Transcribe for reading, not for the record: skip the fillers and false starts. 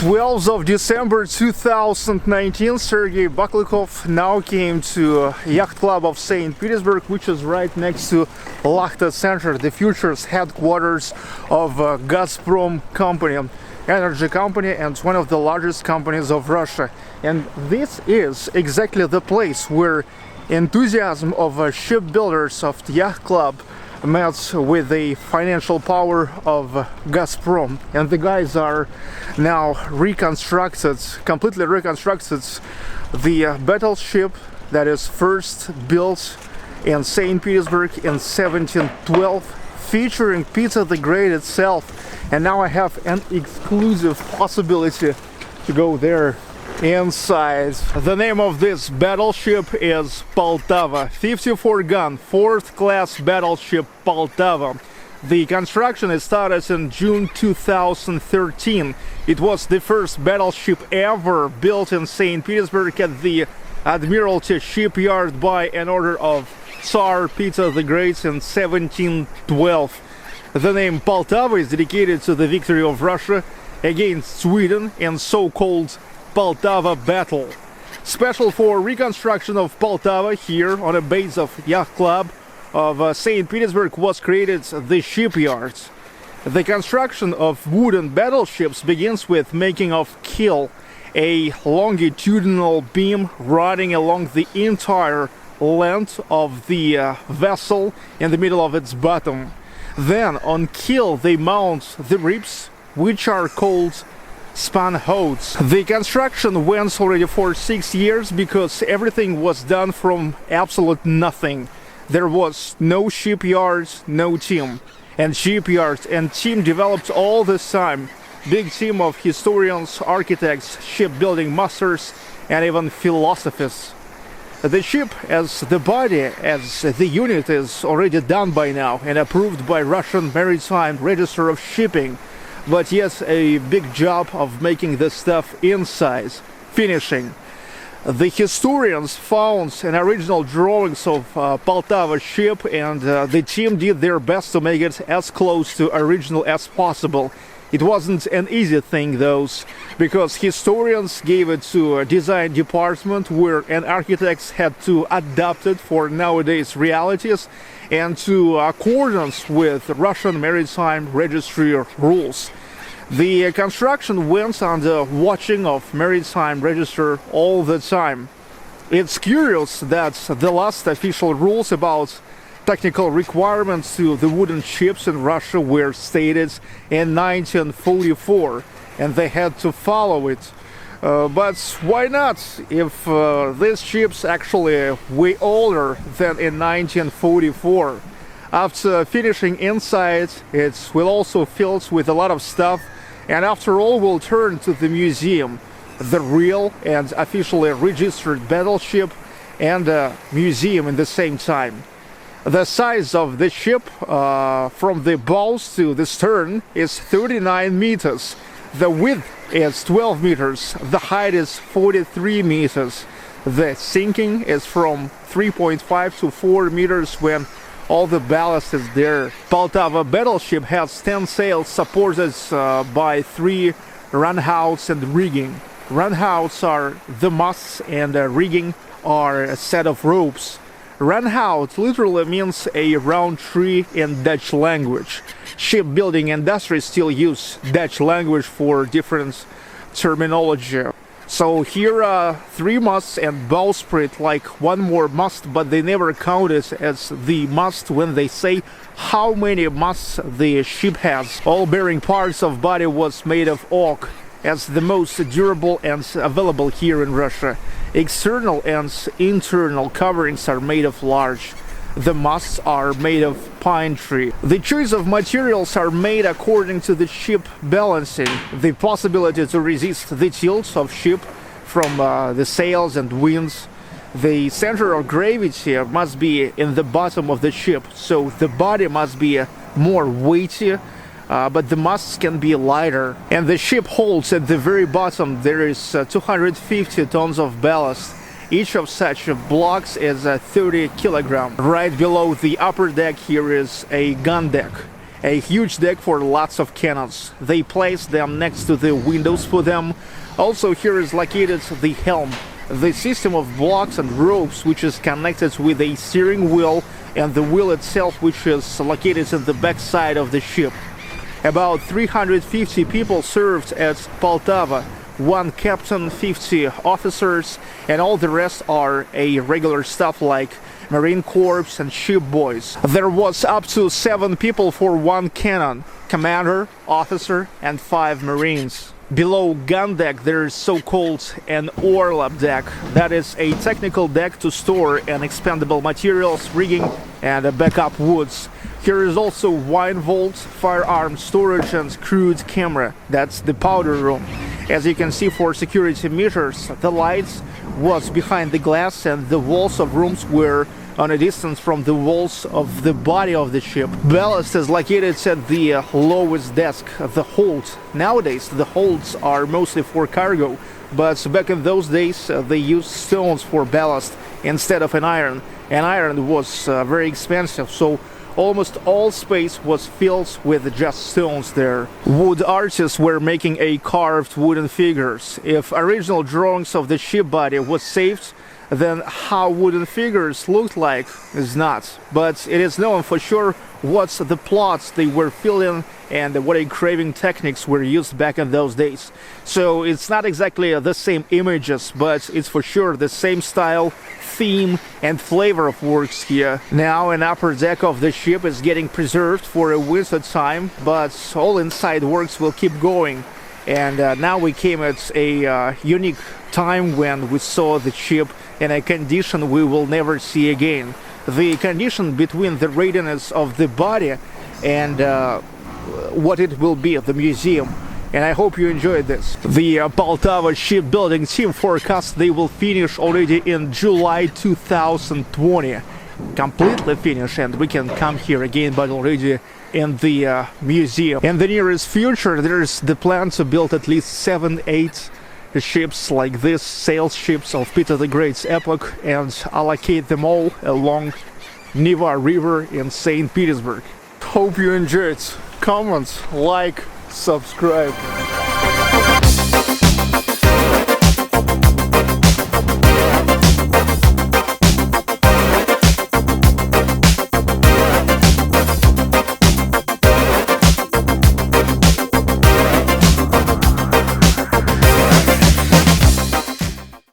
12th of December 2019, Sergei Baklikov now came to Yacht Club of Saint Petersburg, which is right next to Lachta Center, the futures headquarters of GazProm company, energy company, and one of the largest companies of Russia. And this is exactly the place where enthusiasm of shipbuilders of the Yacht Club met with the financial power of GazProm, and the guys are now completely reconstructed the battleship that is first built in Saint Petersburg in 1712, featuring Peter the Great itself. And now I have an exclusive possibility to go there inside. The name of this battleship is Poltava, 54 gun, 4th class battleship Poltava. The construction is started in June 2013. It was the first battleship ever built in Saint Petersburg at the Admiralty shipyard by an order of Tsar Peter the Great in 1712. The name Poltava is dedicated to the victory of Russia against Sweden in so-called Poltava battle. Special for reconstruction of Poltava here on a base of Yacht Club of St. Petersburg was created the shipyard. The construction of wooden battleships begins with making of keel, a longitudinal beam running along the entire length of the vessel in the middle of its bottom. Then on keel they mount the ribs, which are called span hoods. The construction went already for 6 years because everything was done from absolute nothing. There was no shipyard, no team. And shipyard and team developed all this time. Big team of historians, architects, shipbuilding masters, and even philosophers. The ship as the body, as the unit, is already done by now and approved by Russian Maritime Register of Shipping. But yes, a big job of making this stuff inside, finishing. The historians found an original drawings of Poltava ship, and the team did their best to make it as close to original as possible. It wasn't an easy thing though, because historians gave it to a design department where an architect had to adapt it for nowadays realities and to accordance with Russian Maritime Registry rules. The construction went under watching of Maritime Register all the time. It's curious that the last official rules about technical requirements to the wooden ships in Russia were stated in 1944, and they had to follow it. But why not, if these ships actually way older than in 1944? After finishing inside, it will also filled with a lot of stuff, and after all we'll turn to the museum, the real and officially registered battleship and a museum in the same time. The size of the ship from the bows to the stern is 39 meters. The width is 12 meters. The height is 43 meters. The sinking is from 3.5 to 4 meters when all the ballast is there. Poltava battleship has 10 sails supported by 3 runhouts and rigging. Runhouts are the masts, and rigging are a set of ropes. Runhout literally means a round tree in Dutch language. Shipbuilding industry still use Dutch language for different terminology. So here are 3 masts and bowsprit, like one more mast, but they never count it as the mast when they say how many masts the ship has. All bearing parts of body was made of oak, as the most durable and available here in Russia. External and internal coverings are made of larch. The masts are made of pine tree. The choice of materials are made according to the ship balancing, the possibility to resist the tilt of ship from the sails and winds. The center of gravity must be in the bottom of the ship, so the body must be more weighty, but the masts can be lighter. And the ship holds at the very bottom there is 250 tons of ballast. Each of such blocks is 30 kilograms. Right below the upper deck here is a gun deck. a huge deck for lots of cannons. They placed them next to the windows for them. Also here is located the helm, the system of blocks and ropes which is connected with a steering wheel, and the wheel itself which is located in the back side of the ship. About 350 people served at Poltava, one captain, 50 officers, and all the rest are a regular stuff like Marine Corps and ship boys. There was up to 7 people for one cannon, commander, officer, and 5 Marines. Below gun deck there is so-called an orlop deck. That is a technical deck to store and expendable materials, rigging, and backup woods. Here is also wine vault, firearm storage, and crude camera. That's the powder room. As you can see, for security measures, the lights was behind the glass and the walls of rooms were on a distance from the walls of the body of the ship. Ballast is located at the lowest desk, the hold. Nowadays, the holds are mostly for cargo, but back in those days, they used stones for ballast instead of an iron. And iron was very expensive, so almost all space was filled with just stones there. Wood artists were making a carved wooden figures. If original drawings of the ship body was saved, then how wooden figures looked like is not. But it is known for sure what's the plots they were filling and what engraving techniques were used back in those days. So it's not exactly the same images, but it's for sure the same style, theme, and flavor of works here. Now an upper deck of the ship is getting preserved for a winter time, but all inside works will keep going. And now we came at a unique time when we saw the ship in a condition we will never see again. The condition between the readiness of the body and what it will be at the museum. And I hope you enjoyed this. The Poltava shipbuilding team forecasts they will finish already in July 2020. Completely finished, and we can come here again, but already in the museum. In the nearest future, there's the plan to build at least 7-8 ships like this, sail ships of Peter the Great's epoch, and allocate them all along Neva River in Saint Petersburg. Hope you enjoyed. Comment, like, subscribe.